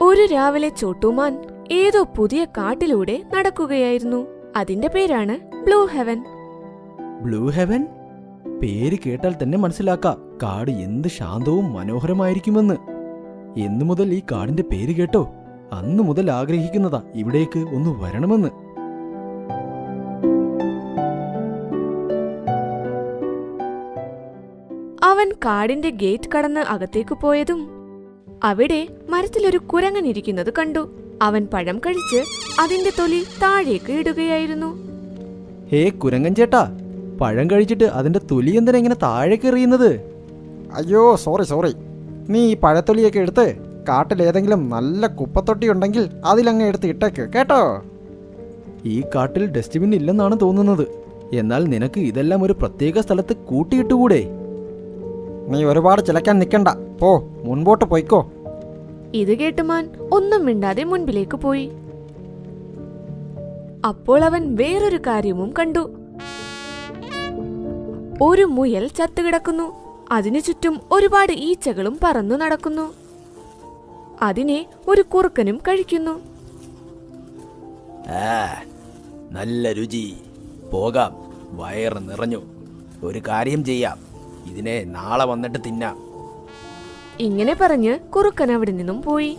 ഒരു രാവിലെ ചോട്ടുമാൻ ഏതോ പുതിയ കാട്ടിലൂടെ നടക്കുകയായിരുന്നു. അതിന്റെ പേരാണ് ബ്ലൂ ഹെവൻ. Blue heaven? പേര് കേട്ടാൽ തന്നെ മനസ്സിലാക്കാം കാട് എന്ത് ശാന്തവും മനോഹരമായിരിക്കുമെന്ന്. എന്നു മുതൽ ഈ കാടിന്റെ പേര് കേട്ടോ അന്നു മുതൽ ആഗ്രഹിക്കുന്നതാ ഇവിടേക്ക് ഒന്ന് വരണമെന്ന്. അവൻ കാടിന്റെ ഗേറ്റ് കടന്ന് അകത്തേക്ക് പോയതും അവിടെ മരത്തിലൊരു കുരങ്ങൻ ഇരിക്കുന്നത് കണ്ടു. അവൻ പഴം കഴിച്ച് അതിന്റെ തൊലി താഴേക്ക് ഇടുകയായിരുന്നു. ഹേ കുരങ്ങൻ ചേട്ടാ, പഴം കഴിച്ചിട്ട് അതിന്റെ തൊലി എന്തിനാ ഇങ്ങനെ താഴേക്ക് എറിയുന്നത്? അയ്യോ സോറി, നീ ഈ പഴത്തൊലിയൊക്കെ എടുത്ത് കാട്ടിലേതെങ്കിലും നല്ല കുപ്പത്തൊട്ടി ഉണ്ടെങ്കിൽ അതിലങ്ങ് എടുത്ത് ഇട്ടേക്ക് കേട്ടോ. ഈ കാട്ടിൽ ഡസ്റ്റ്ബിൻ ഇല്ലെന്നാണ് തോന്നുന്നത്. എന്നാൽ നിനക്ക് ഇതെല്ലാം ഒരു പ്രത്യേക സ്ഥലത്ത് കൂട്ടിയിട്ടുകൂടെ? നീ ഒരുപാട് ചിലക്കാൻ നിൽക്കണ്ട, പോ മുൻപോട്ട് പോയിക്കോ. ഇത് കേട്ടുമാൻ ഒന്നും മിണ്ടാതെ മുൻപിലേക്ക് പോയി. അപ്പോൾ അവൻ വേറൊരു കാര്യവും കണ്ടു. ഒരു മുയൽ ചത്തുകിടക്കുന്നു. അതിനു ചുറ്റും ഒരുപാട് ഈച്ചകളും പറന്നു നടക്കുന്നു. അതിനെ ഒരു കുറുക്കനും കഴിക്കുന്നു. നല്ല രുചി, പോകാം, വയറ് നിറഞ്ഞു. ഒരു കാര്യം ചെയ്യാം, ഇതിനെ നാളെ വന്നിട്ട് തിന്നാം. ഇങ്ങനെ പറഞ്ഞ് കുറുക്കൻ അവിടെ നിന്നും പോയി.